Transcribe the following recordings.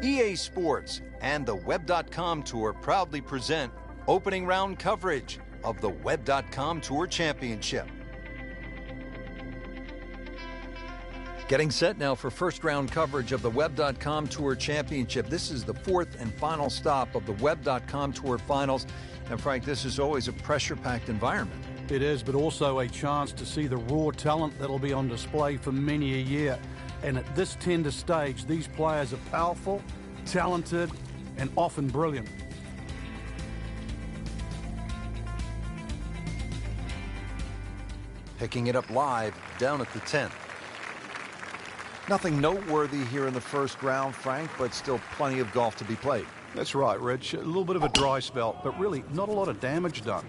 EA Sports and the Web.com Tour proudly present opening round coverage of the Web.com Tour Championship. Getting set now for first round coverage of the Web.com Tour Championship. This is the fourth and final stop of the Web.com Tour Finals. And Frank, this is always a pressure-packed environment. It is, but also a chance to see the raw talent that'll be on display for many a year. And at this tender stage, these players are powerful, talented, and often brilliant. Picking it up live down at the 10th. Nothing noteworthy here in the first round, Frank, but still plenty of golf to be played. That's right, Rich. A little bit of a dry spell, but really not a lot of damage done.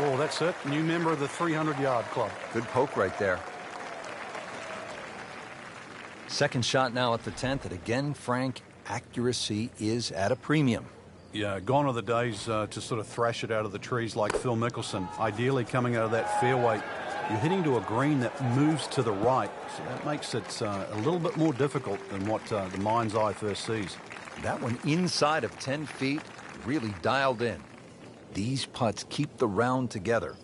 Oh, that's it. New member of the 300-yard club. Good poke right there. Second shot now at the 10th. And again, Frank, accuracy is at a premium. Yeah, gone are the days to sort of thrash it out of the trees like Phil Mickelson. Ideally, coming out of that fairway, you're hitting to a green that moves to the right. So that makes it a little bit more difficult than what the mind's eye first sees. That one inside of 10 feet, really dialed in. These putts keep the round together.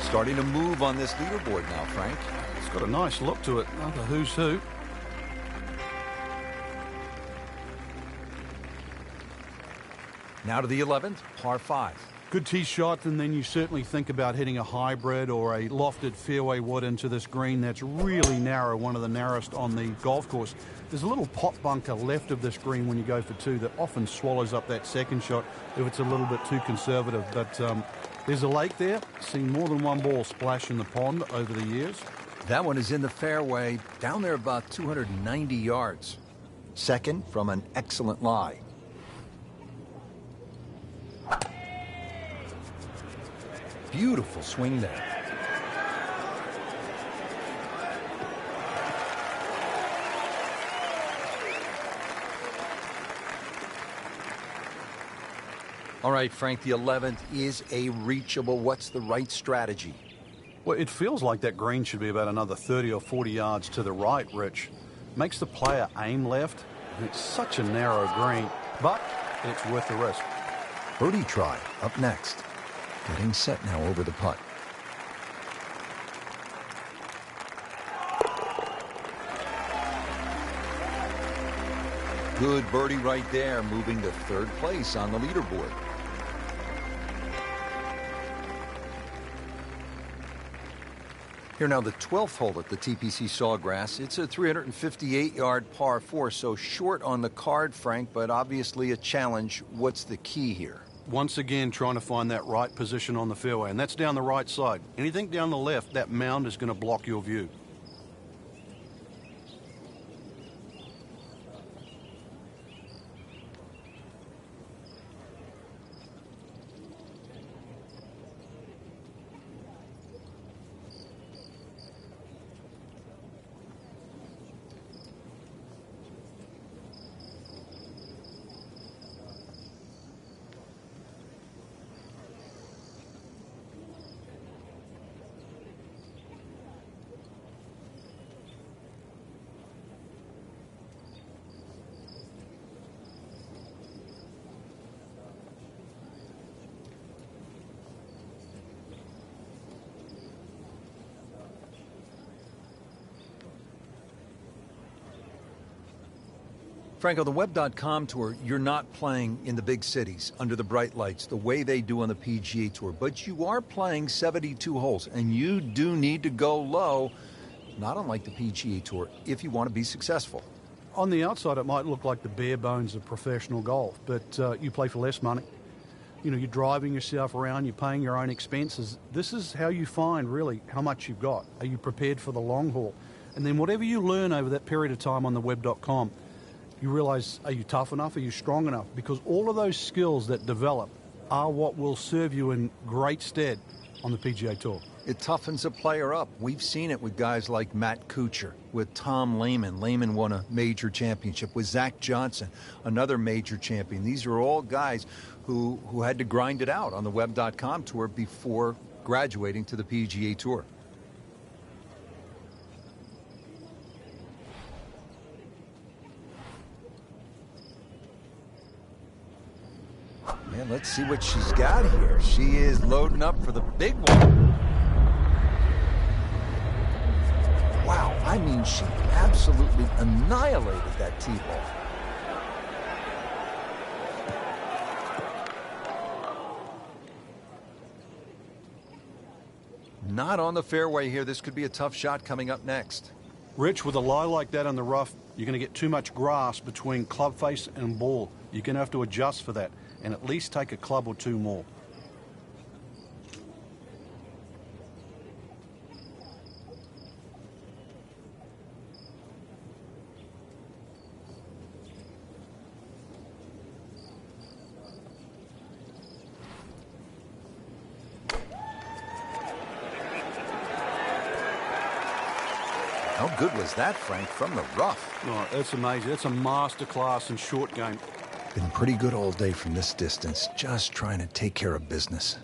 Starting to move on this leaderboard now, Frank. It's got a nice look to it. Another who's who. Now to the 11th, par 5. Good tee shot, and then you certainly think about hitting a hybrid or a lofted fairway wood into this green that's really narrow, one of the narrowest on the golf course. There's a little pot bunker left of this green when you go for two that often swallows up that second shot if it's a little bit too conservative. But there's a lake there. Seen more than one ball splash in the pond over the years. That one is in the fairway, down there about 290 yards. Second from an excellent lie. Beautiful swing there. All right, Frank, the 11th is a reachable. What's the right strategy? Well, it feels like that green should be about another 30 or 40 yards to the right, Rich. Makes the player aim left, and it's such a narrow green, but it's worth the risk. Birdie try up next. Getting set now over the putt. Good birdie right there, moving to third place on the leaderboard. Here now, the 12th hole at the TPC Sawgrass. It's a 358-yard par 4, so short on the card, Frank, but obviously a challenge. What's the key here? Once again, trying to find that right position on the fairway, and that's down the right side. Anything down the left, that mound is going to block your view. Frank, on the Web.com Tour, you're not playing in the big cities under the bright lights the way they do on the PGA Tour, but you are playing 72 holes, and you do need to go low, not unlike the PGA Tour, if you want to be successful. On the outside, it might look like the bare bones of professional golf, but you play for less money. You know, you're driving yourself around, you're paying your own expenses. This is how you find, really, how much you've got. Are you prepared for the long haul? And then whatever you learn over that period of time on the Web.com, you realize, are you tough enough? Are you strong enough? Because all of those skills that develop are what will serve you in great stead on the PGA Tour. It toughens a player up. We've seen it with guys like Matt Kuchar, with Tom Lehman. Lehman won a major championship. With Zach Johnson, another major champion. These are all guys who had to grind it out on the Web.com Tour before graduating to the PGA Tour. Man, let's see what she's got here. She is loading up for the big one. Wow, I mean, she absolutely annihilated that tee ball. Not on the fairway here. This could be a tough shot coming up next. Rich, with a lie like that on the rough, you're going to get too much grass between club face and ball. You're going to have to adjust for that and at least take a club or two more. How good was that, Frank, from the rough? Oh, that's amazing. That's a master class in short game. Been pretty good all day from this distance, just trying to take care of business.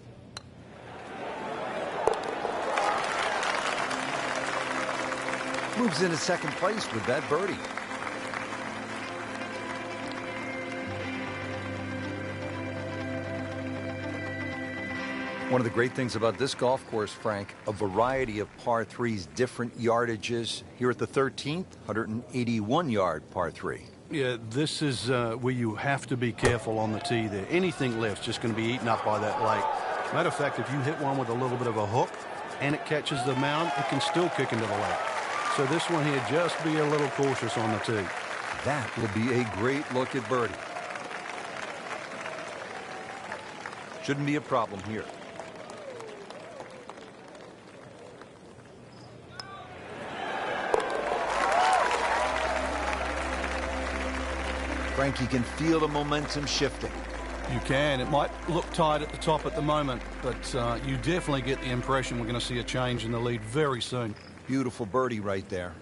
Moves into second place with that birdie. One of the great things about this golf course, Frank, a variety of par threes, different yardages. Here at the 13th, 181-yard par three. Yeah, this is where you have to be careful on the tee there. Anything left's just going to be eaten up by that lake. Matter of fact, if you hit one with a little bit of a hook and it catches the mound, it can still kick into the lake. So this one here, just be a little cautious on the tee. That will be a great look at birdie. Shouldn't be a problem here. Frank, you can feel the momentum shifting. You can. It might look tight at the top at the moment, but you definitely get the impression we're going to see a change in the lead very soon. Beautiful birdie right there.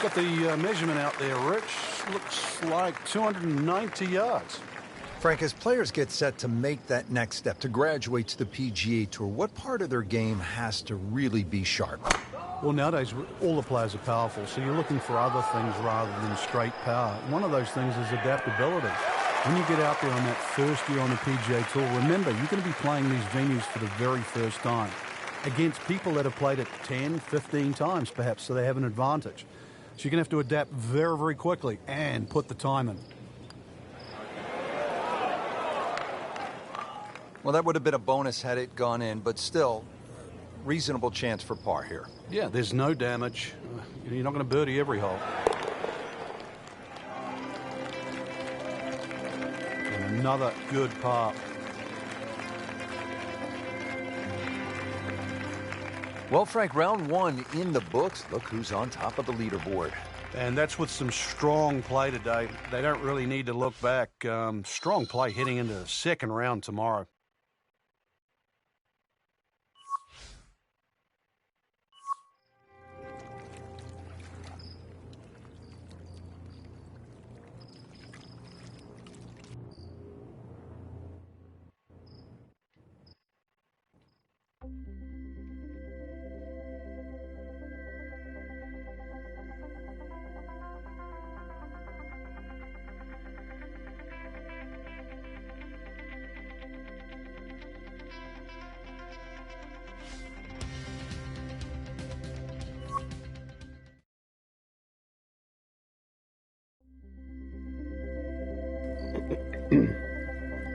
Got the measurement out there, Rich. Looks like 290 yards. Frank, as players get set to make that next step, to graduate to the PGA Tour, what part of their game has to really be sharp? Well, nowadays, all the players are powerful, so you're looking for other things rather than straight power. One of those things is adaptability. When you get out there on that first year on the PGA Tour, remember, you're going to be playing these venues for the very first time against people that have played it 10, 15 times, perhaps, so they have an advantage. So you're going to have to adapt very, very quickly and put the time in. Well, that would have been a bonus had it gone in, but still, reasonable chance for par here. Yeah, there's no damage. You're not going to birdie every hole. And another good par. Well, Frank, round one in the books. Look who's on top of the leaderboard. And that's with some strong play today. They don't really need to look back. Strong play heading into the second round tomorrow.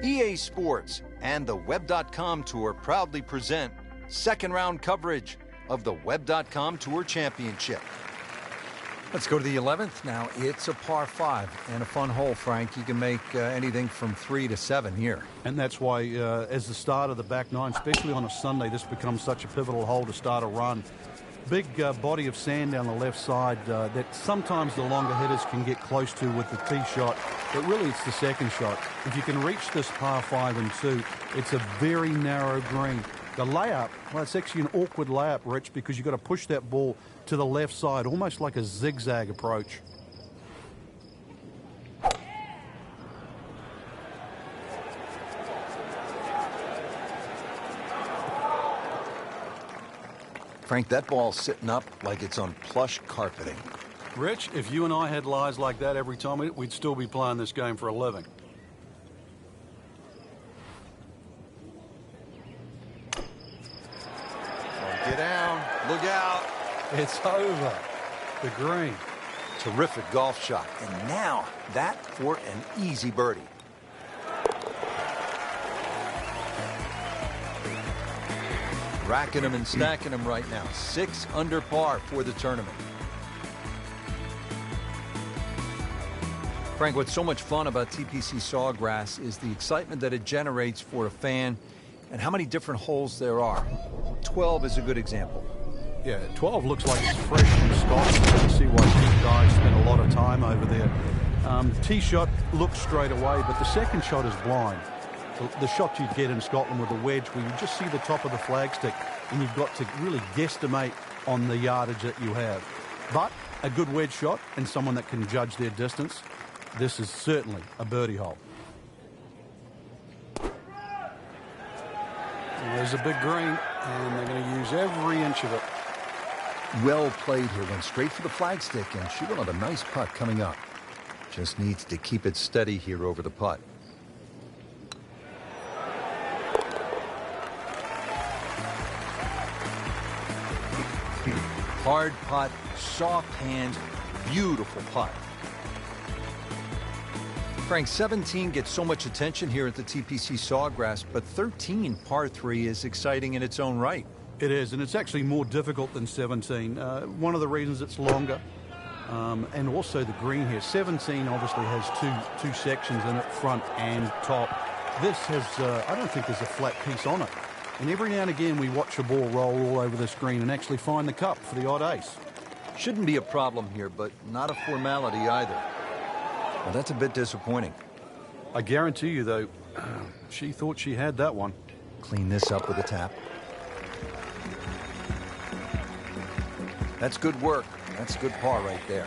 EA Sports and the Web.com Tour proudly present second round coverage of the Web.com Tour Championship. Let's go to the 11th. Now, it's a par 5 and a fun hole, Frank. You can make anything from 3 to 7 here. And that's why, as the start of the back nine, especially on a Sunday, this becomes such a pivotal hole to start a run. Big body of sand down the left side that sometimes the longer hitters can get close to with the tee shot, but really it's the second shot. If you can reach this par 5 and 2, it's a very narrow green. The layup, well, it's actually an awkward layup, Rich, because you've got to push that ball to the left side, almost like a zigzag approach. Frank, that ball's sitting up like it's on plush carpeting. Rich, if you and I had lies like that every time, we'd still be playing this game for a living. Get down. Look out. It's over. The green. Terrific golf shot. And now that for an easy birdie. Racking them and stacking them right now. 6 under par for the tournament. Frank, what's so much fun about TPC Sawgrass is the excitement that it generates for a fan and how many different holes there are. 12 is a good example. Yeah, 12 looks like it's fresh from Scotland. You can see why these guys spend a lot of time over there. Tee shot looks straight away, but the second shot is blind. The shot you'd get in Scotland with a wedge where you just see the top of the flagstick and you've got to really guesstimate on the yardage that you have. But a good wedge shot and someone that can judge their distance, this is certainly a birdie hole. There's a big green, and they're going to use every inch of it. Well played here. Went straight for the flagstick, and she will have a nice putt coming up. Just needs to keep it steady here over the putt. Hard putt, soft hand, beautiful putt. Frank, 17 gets so much attention here at the TPC Sawgrass, but 13, par 3, is exciting in its own right. It is, and it's actually more difficult than 17. One of the reasons it's longer, and also the green here. 17 obviously has two sections in it, front and top. This has, I don't think there's a flat piece on it. And every now and again we watch a ball roll all over this green and actually find the cup for the odd ace. Shouldn't be a problem here, but not a formality either. Well, that's a bit disappointing. I guarantee you, though, she thought she had that one. Clean this up with a tap. That's good work. That's good par right there.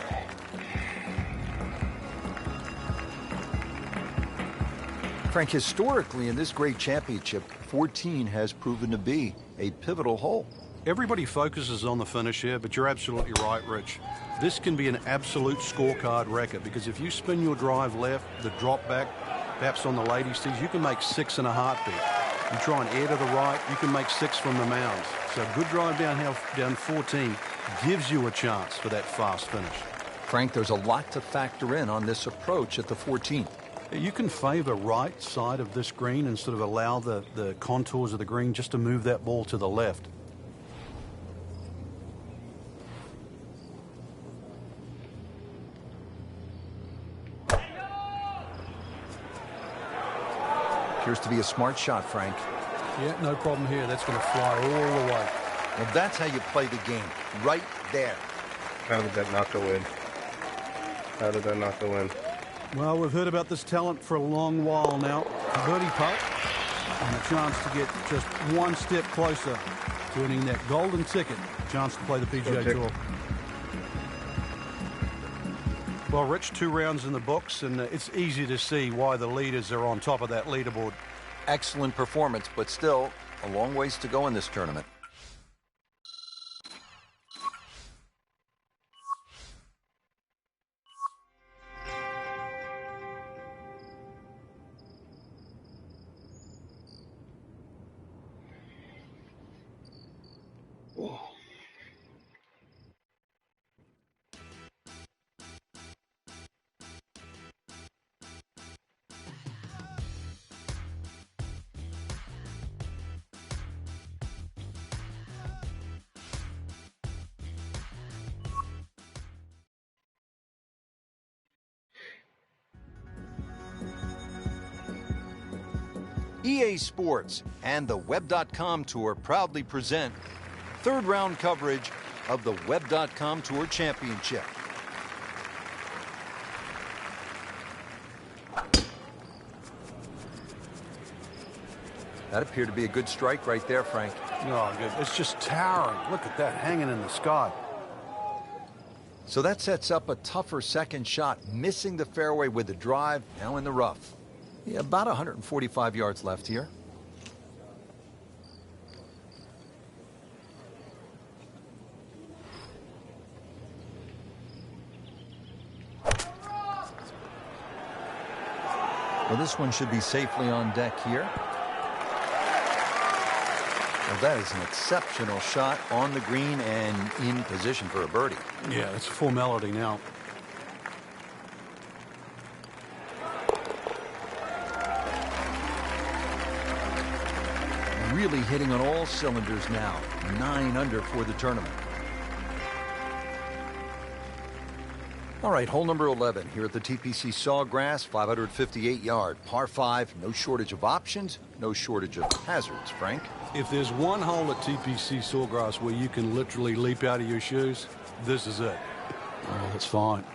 Frank, historically in this great championship, 14 has proven to be a pivotal hole. Everybody focuses on the finish here, but you're absolutely right, Rich. This can be an absolute scorecard record because if you spin your drive left, the drop back, perhaps on the ladies' tees, you can make 6 in a heartbeat. You try and air to the right, you can make 6 from the mounds. So a good drive down 14 gives you a chance for that fast finish. Frank, there's a lot to factor in on this approach at the 14th. You can favor right side of this green and sort of allow the contours of the green just to move that ball to the left. Appears to be a smart shot, Frank. Yeah, no problem here. That's going to fly all the way. Well, that's how you play the game. Right there. How did that not go in? How did that not go in? Well, we've heard about this talent for a long while now. A birdie putt and a chance to get just one step closer to winning that golden ticket. Chance to play the PGA Tour. Well, Rich, 2 rounds in the books, and it's easy to see why the leaders are on top of that leaderboard. Excellent performance, but still a long ways to go in this tournament. EA Sports and the Web.com Tour proudly present third round coverage of the Web.com Tour Championship. That appeared to be a good strike right there, Frank. Oh, good. It's just towering. Look at that hanging in the sky. So that sets up a tougher second shot, missing the fairway with the drive, now in the rough. Yeah, about 145 yards left here. Well, this one should be safely on deck here. Well, that is an exceptional shot on the green and in position for a birdie. Yeah, it's a formality now. Really hitting on all cylinders now. 9 under for the tournament. All right, hole number 11 here at the TPC Sawgrass, 558-yard, par 5. No shortage of options, no shortage of hazards, Frank. If there's one hole at TPC Sawgrass where you can literally leap out of your shoes, this is it. Oh, that's fine.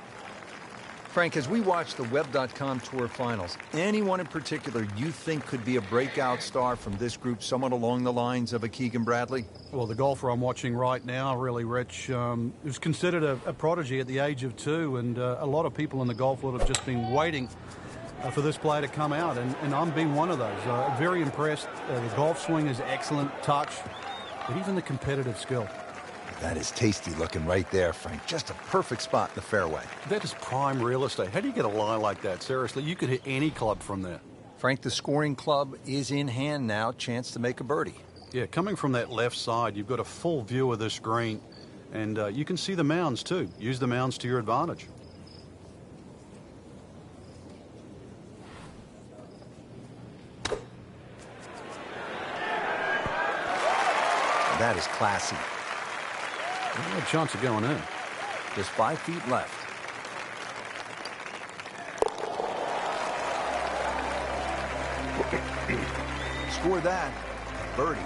Frank, as we watch the Web.com Tour Finals, anyone in particular you think could be a breakout star from this group, someone along the lines of a Keegan Bradley? Well, the golfer I'm watching right now, really, Rich, was considered a prodigy at the age of 2, and a lot of people in the golf world have just been waiting for this player to come out, and I'm being one of those. Very impressed. The golf swing is excellent, touch, but even the competitive skill. That is tasty looking right there, Frank. Just a perfect spot in the fairway. That is prime real estate. How do you get a lie like that? Seriously, you could hit any club from there. Frank, the scoring club is in hand now. Chance to make a birdie. Yeah, coming from that left side, you've got a full view of this green, and you can see the mounds too. Use the mounds to your advantage. That is classy. No chance of going in. Just 5 feet left. Score that. Birdie.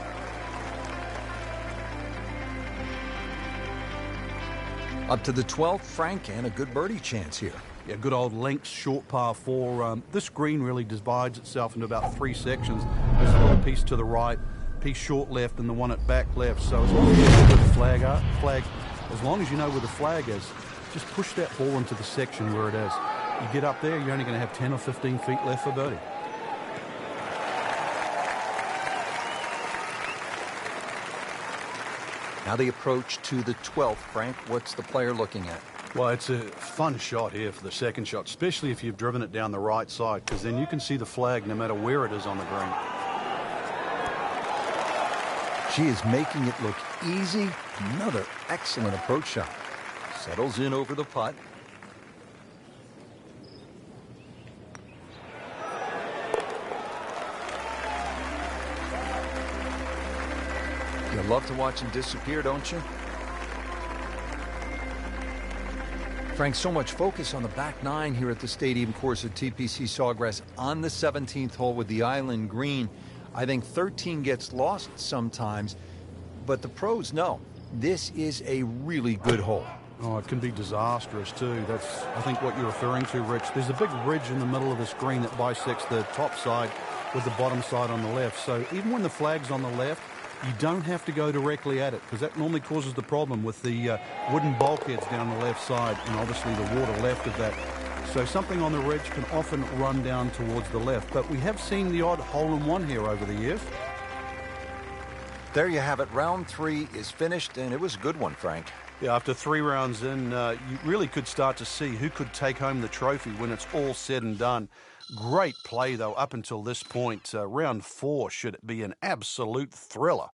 Up to the 12th, Frank, and a good birdie chance here. Yeah, good old links, short par 4. This green really divides itself into about 3 sections. There's a little piece to the right, piece short left, and the one at back left. So as long as you know where the flag, as long as you know where the flag is, just push that ball into the section where it is. You get up there, you're only going to have 10 or 15 feet left for birdie. Now the approach to the 12th, Frank. What's the player looking at? Well, it's a fun shot here for the second shot, especially if you've driven it down the right side, because then you can see the flag no matter where it is on the green. She is making it look easy. Another excellent approach shot. Settles in over the putt. You love to watch him disappear, don't you? Frank, so much focus on the back 9 here at the stadium course at TPC Sawgrass on the 17th hole with the island green. I think 13 gets lost sometimes, but the pros know this is a really good hole. Oh, it can be disastrous too. That's, I think, what you're referring to, Rich. There's a big ridge in the middle of the screen that bisects the top side with the bottom side on the left. So even when the flag's on the left, you don't have to go directly at it, because that normally causes the problem with the wooden bulkheads down the left side and obviously the water left of that. So something on the ridge can often run down towards the left. But we have seen the odd hole-in-one here over the years. There you have it. Round 3 is finished, and it was a good one, Frank. Yeah, after 3 rounds in, you really could start to see who could take home the trophy when it's all said and done. Great play, though, up until this point. Round 4 should be an absolute thriller.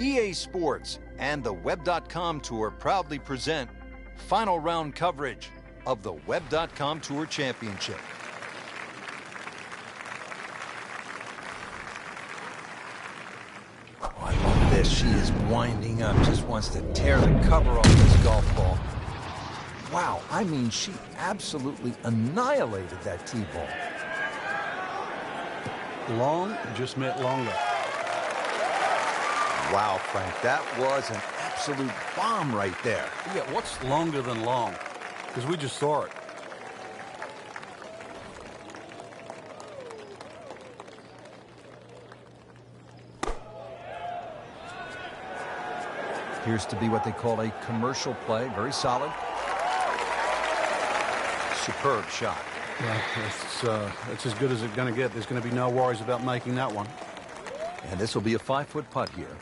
EA Sports and the Web.com Tour proudly present final round coverage of the Web.com Tour Championship. Oh, I love this. She is winding up, just wants to tear the cover off this golf ball. Wow, I mean, she absolutely annihilated that tee ball. Long just meant longer. Wow, Frank, that was an absolute bomb right there. Yeah, what's longer than long? Because we just saw it. Appears to be what they call a commercial play. Very solid. Superb shot. Yeah, it's as good as it's going to get. There's going to be no worries about making that one. And this will be a 5-foot putt here.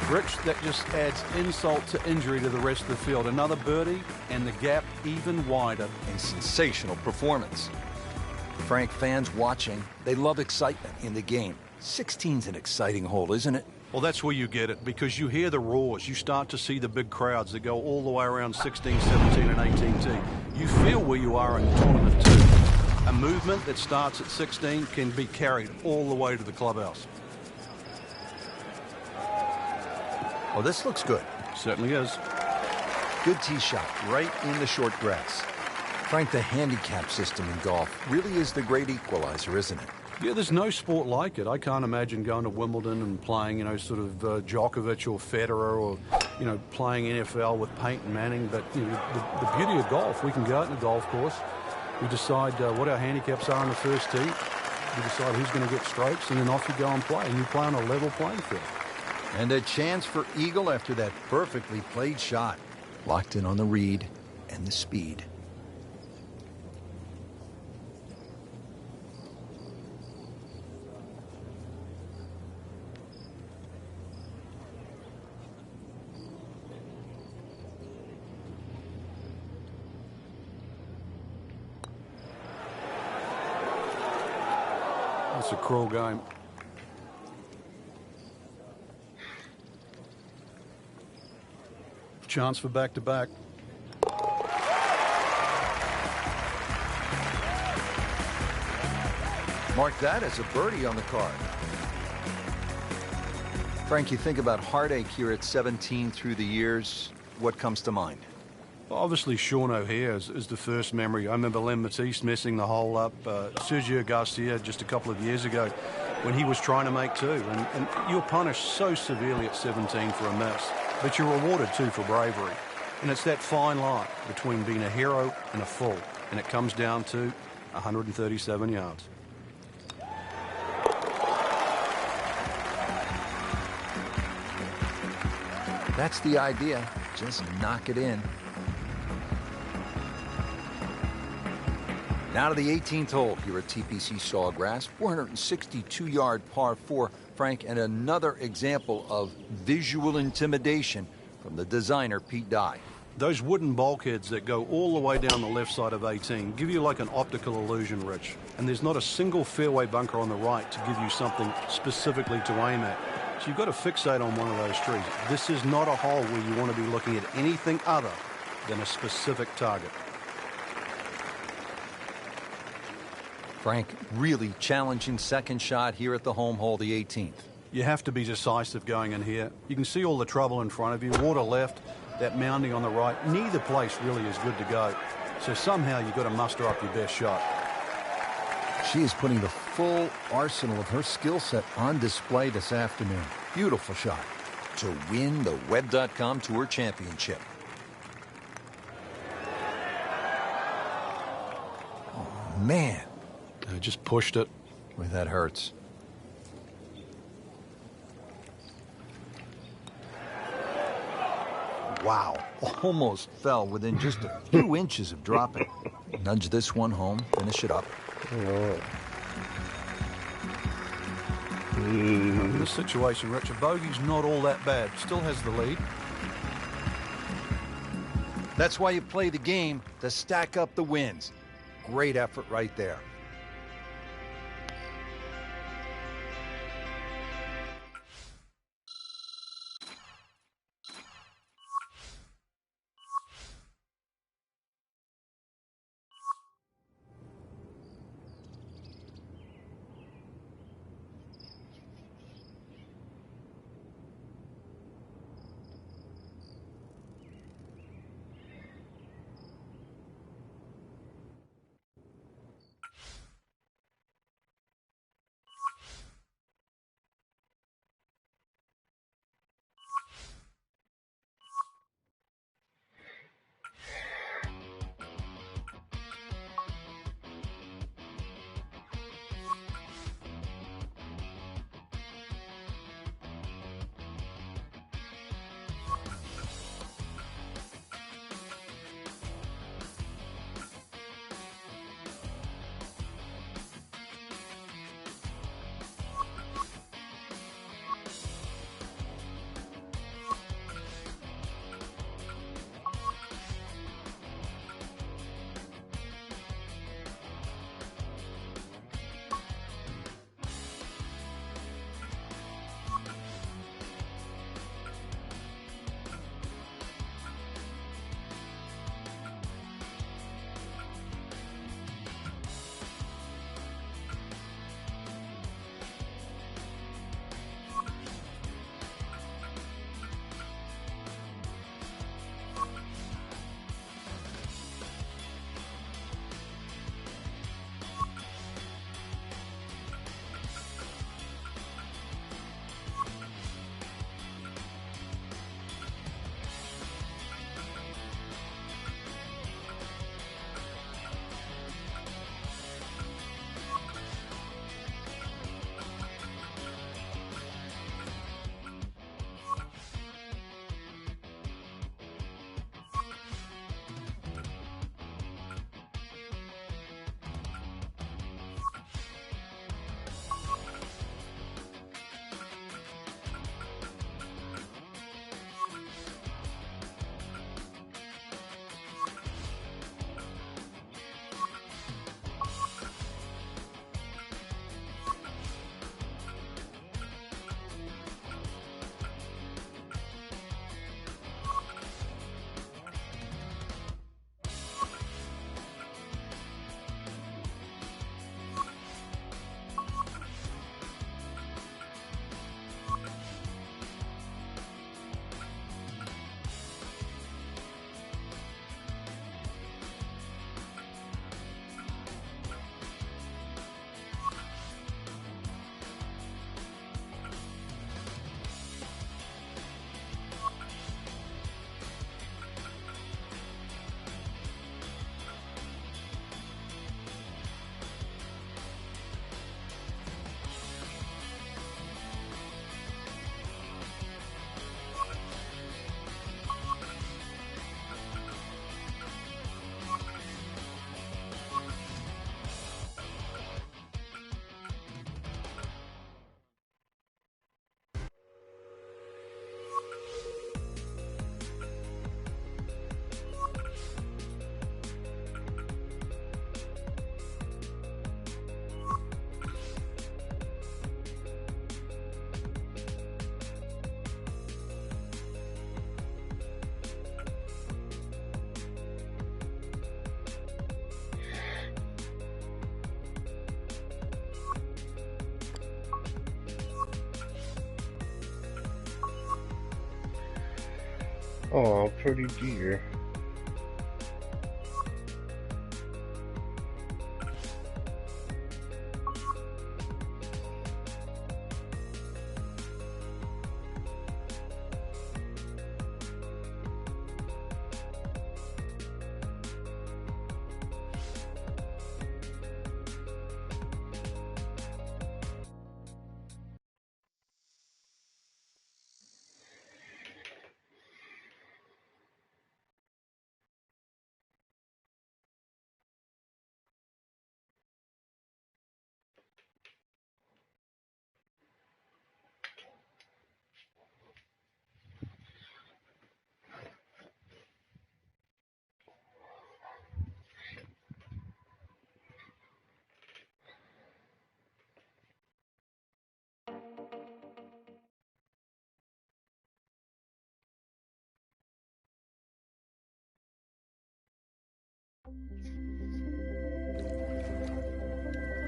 Rich, that just adds insult to injury to the rest of the field. Another birdie, and the gap even wider. A sensational performance. Frank, fans watching, they love excitement in the game. 16's an exciting hole, isn't it? Well, that's where you get it, because you hear the roars. You start to see the big crowds that go all the way around 16, 17, and 18T. You feel where you are in the tournament, too. A movement that starts at 16 can be carried all the way to the clubhouse. Oh, this looks good. Certainly is. Good tee shot, right in the short grass. Frank, the handicap system in golf really is the great equalizer, isn't it? Yeah, there's no sport like it. I can't imagine going to Wimbledon and playing, sort of Djokovic or Federer, or, playing NFL with Peyton Manning. But the beauty of golf, we can go out in a golf course. We decide what our handicaps are on the first tee. We decide who's going to get strokes, and then off you go and play. And you play on a level playing field. And a chance for eagle after that perfectly played shot. Locked in on the read and the speed. It's a cruel game. Chance for back-to-back. Mark that as a birdie on the card. Frank, you think about heartache here at 17 through the years. What comes to mind? Obviously, Sean O'Hare is the first memory. I remember Len Matisse messing the hole up. Sergio Garcia just a couple of years ago when he was trying to make two. And you're punished so severely at 17 for a miss. But you're rewarded, too, for bravery. And it's that fine line between being a hero and a fool. And it comes down to 137 yards. That's the idea. Just knock it in. Now to the 18th hole here at TPC Sawgrass. 462-yard par 4. Frank, and another example of visual intimidation from the designer, Pete Dye. Those wooden bulkheads that go all the way down the left side of 18 give you like an optical illusion, Rich. And there's not a single fairway bunker on the right to give you something specifically to aim at. So you've got to fixate on one of those trees. This is not a hole where you want to be looking at anything other than a specific target. Frank, really challenging second shot here at the home hole, the 18th. You have to be decisive going in here. You can see all the trouble in front of you. Water left, that mounding on the right. Neither place really is good to go. So somehow you've got to muster up your best shot. She is putting the full arsenal of her skill set on display this afternoon. Beautiful shot to win the Web.com Tour Championship. Oh, man. I just pushed it. Boy, that hurts. Wow. Almost fell within just a few inches of dropping. Nudge this one home, finish it up. In this situation, Richard, bogey's not all that bad. Still has the lead. That's why you play the game, to stack up the wins. Great effort right there. Oh, pretty deer.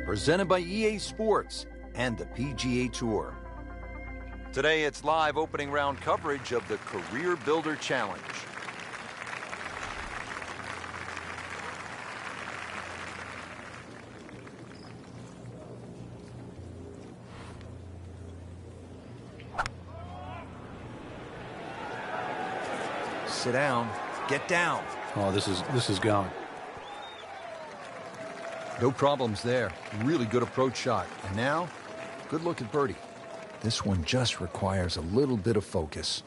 Presented by EA Sports and the PGA Tour. Today it's live opening round coverage of the Career Builder Challenge. Sit down, get down. Oh, this is going. No problems there. Really good approach shot. And now, good look at birdie. This one just requires a little bit of focus.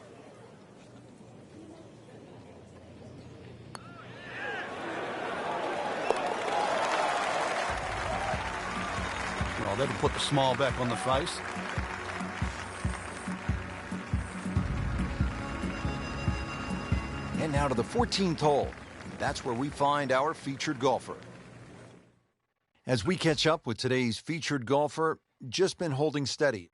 Well, that'll put the smile back on the face. And now to the 14th hole. That's where we find our featured golfer. As we catch up with today's featured golfer, just been holding steady.